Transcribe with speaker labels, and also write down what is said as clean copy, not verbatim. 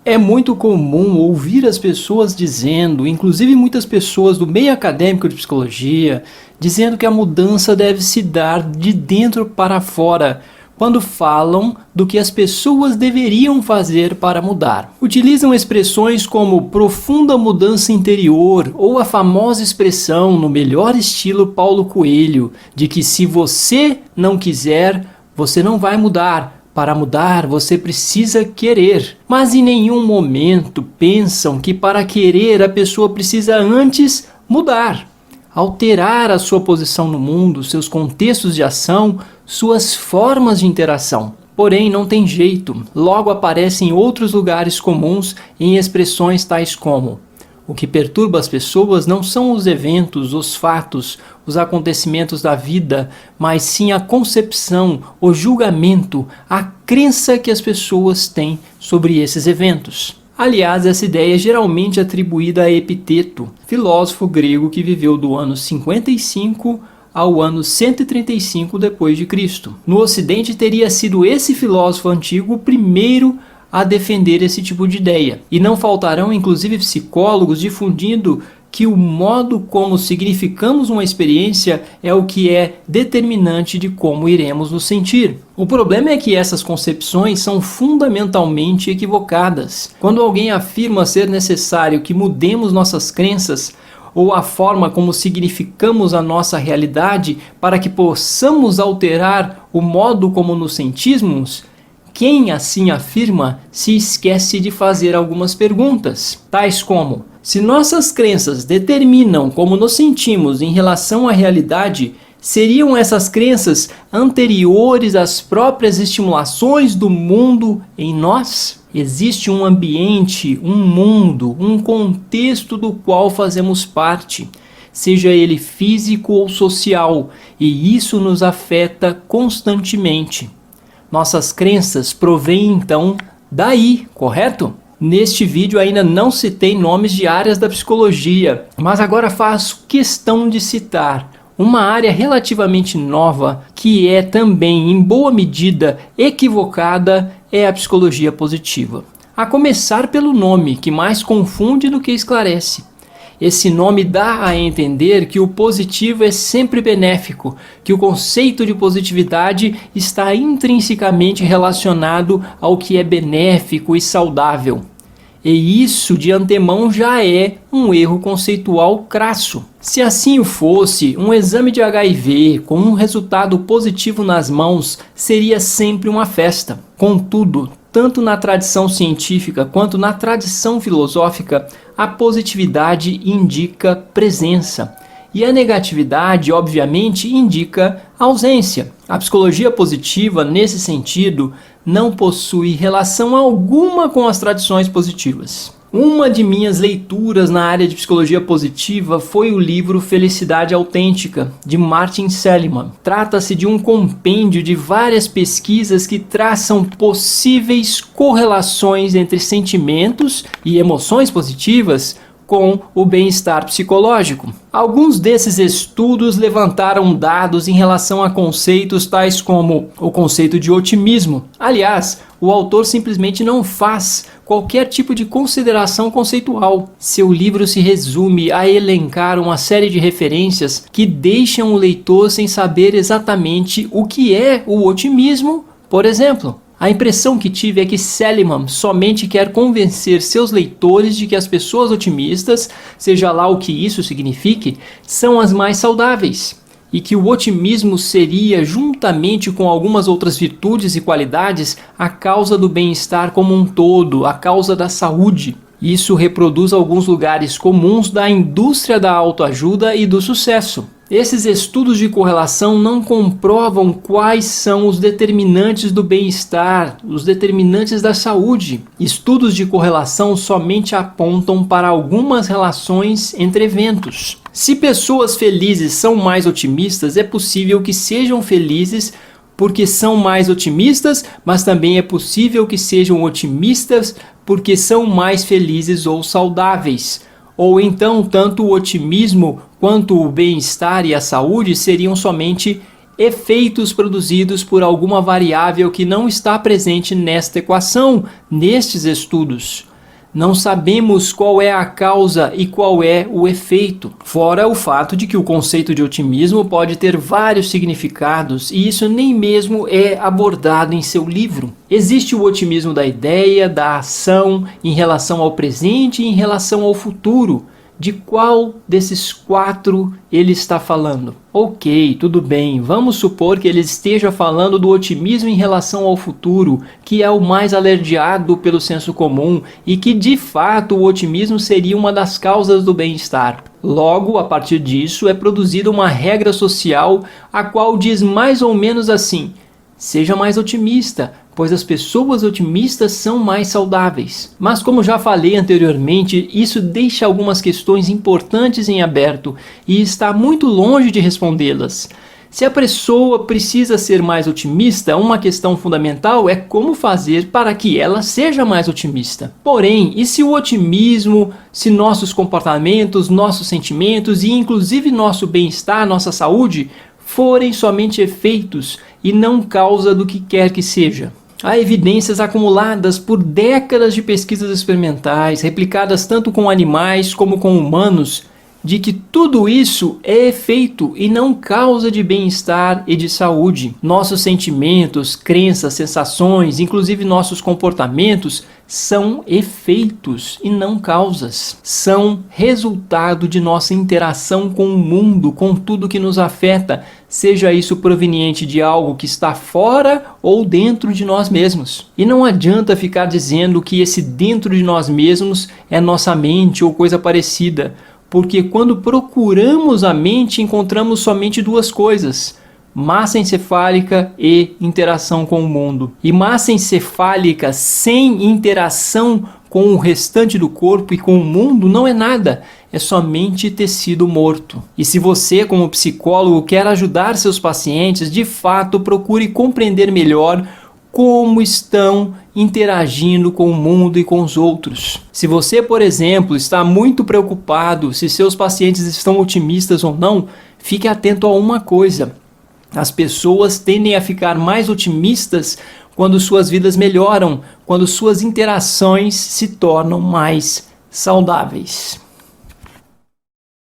Speaker 1: É muito comum ouvir as pessoas dizendo, inclusive muitas pessoas do meio acadêmico de psicologia, dizendo que a mudança deve se dar de dentro para fora, quando falam do que as pessoas deveriam fazer para mudar. Utilizam expressões como profunda mudança interior ou a famosa expressão, no melhor estilo Paulo Coelho, de que se você não quiser, você não vai mudar. Para mudar, você precisa querer. Mas em nenhum momento pensam que para querer a pessoa precisa antes mudar. Alterar a sua posição no mundo, seus contextos de ação, suas formas de interação. Porém, não tem jeito. Logo aparecem outros lugares comuns em expressões tais como: o que perturba as pessoas não são os eventos, os fatos, os acontecimentos da vida, mas sim a concepção, o julgamento, a crença que as pessoas têm sobre esses eventos. Aliás, essa ideia é geralmente atribuída a Epiteto, filósofo grego que viveu do ano 55 ao ano 135 d.C. No Ocidente teria sido esse filósofo antigo o primeiro a defender esse tipo de ideia. E não faltarão inclusive psicólogos difundindo que o modo como significamos uma experiência é o que é determinante de como iremos nos sentir. O problema é que essas concepções são fundamentalmente equivocadas. Quando alguém afirma ser necessário que mudemos nossas crenças ou a forma como significamos a nossa realidade para que possamos alterar o modo como nos sentimos, quem assim afirma se esquece de fazer algumas perguntas, tais como: se nossas crenças determinam como nos sentimos em relação à realidade, seriam essas crenças anteriores às próprias estimulações do mundo em nós? Existe um ambiente, um mundo, um contexto do qual fazemos parte, seja ele físico ou social, e isso nos afeta constantemente. Nossas crenças provêm então daí, correto? Neste vídeo ainda não citei nomes de áreas da psicologia, mas agora faço questão de citar uma área relativamente nova que é também, em boa medida, equivocada, é a psicologia positiva. A começar pelo nome, que mais confunde do que esclarece. Esse nome dá a entender que o positivo é sempre benéfico, que o conceito de positividade está intrinsecamente relacionado ao que é benéfico e saudável. E isso de antemão já é um erro conceitual crasso. Se assim o fosse, um exame de HIV com um resultado positivo nas mãos seria sempre uma festa. Contudo, tanto na tradição científica quanto na tradição filosófica, a positividade indica presença e a negatividade, obviamente, indica ausência. A psicologia positiva, nesse sentido, não possui relação alguma com as tradições positivas. Uma de minhas leituras na área de psicologia positiva foi o livro Felicidade Autêntica, de Martin Seligman. Trata-se de um compêndio de várias pesquisas que traçam possíveis correlações entre sentimentos e emoções positivas com o bem-estar psicológico. Alguns desses estudos levantaram dados em relação a conceitos tais como o conceito de otimismo. Aliás, o autor simplesmente não faz qualquer tipo de consideração conceitual. Seu livro se resume a elencar uma série de referências que deixam o leitor sem saber exatamente o que é o otimismo, por exemplo. A impressão que tive é que Seligman somente quer convencer seus leitores de que as pessoas otimistas, seja lá o que isso signifique, são as mais saudáveis, e que o otimismo seria, juntamente com algumas outras virtudes e qualidades, a causa do bem-estar como um todo, a causa da saúde. Isso reproduz alguns lugares comuns da indústria da autoajuda e do sucesso. Esses estudos de correlação não comprovam quais são os determinantes do bem-estar, os determinantes da saúde. Estudos de correlação somente apontam para algumas relações entre eventos. Se pessoas felizes são mais otimistas, é possível que sejam felizes porque são mais otimistas, mas também é possível que sejam otimistas porque são mais felizes ou saudáveis. Ou então, tanto o otimismo quanto o bem-estar e a saúde seriam somente efeitos produzidos por alguma variável que não está presente nesta equação, nestes estudos. Não sabemos qual é a causa e qual é o efeito. Fora o fato de que o conceito de otimismo pode ter vários significados e isso nem mesmo é abordado em seu livro. Existe o otimismo da ideia, da ação, em relação ao presente e em relação ao futuro. De qual desses 4 ele está falando? Ok, tudo bem, vamos supor que ele esteja falando do otimismo em relação ao futuro, que é o mais alardeado pelo senso comum e que de fato o otimismo seria uma das causas do bem-estar. Logo, a partir disso, é produzida uma regra social a qual diz mais ou menos assim: seja mais otimista, pois as pessoas otimistas são mais saudáveis. Mas como já falei anteriormente, isso deixa algumas questões importantes em aberto e está muito longe de respondê-las. Se a pessoa precisa ser mais otimista, uma questão fundamental é como fazer para que ela seja mais otimista. Porém, e se o otimismo, se nossos comportamentos, nossos sentimentos e inclusive nosso bem-estar, nossa saúde, forem somente efeitos e não causa do que quer que seja? Há evidências acumuladas por décadas de pesquisas experimentais, replicadas tanto com animais como com humanos, de que tudo isso é efeito e não causa de bem-estar e de saúde. Nossos sentimentos, crenças, sensações, inclusive nossos comportamentos, são efeitos e não causas. São resultado de nossa interação com o mundo, com tudo que nos afeta, seja isso proveniente de algo que está fora ou dentro de nós mesmos. E não adianta ficar dizendo que esse dentro de nós mesmos é nossa mente ou coisa parecida, porque quando procuramos a mente encontramos somente 2 coisas: massa encefálica e interação com o mundo. E massa encefálica sem interação com o restante do corpo e com o mundo não é nada, é somente tecido morto. E se você, como psicólogo, quer ajudar seus pacientes, de fato procure compreender melhor como estão interagindo com o mundo e com os outros. Se você, por exemplo, está muito preocupado se seus pacientes estão otimistas ou não, fique atento a uma coisa: as pessoas tendem a ficar mais otimistas quando suas vidas melhoram, quando suas interações se tornam mais saudáveis.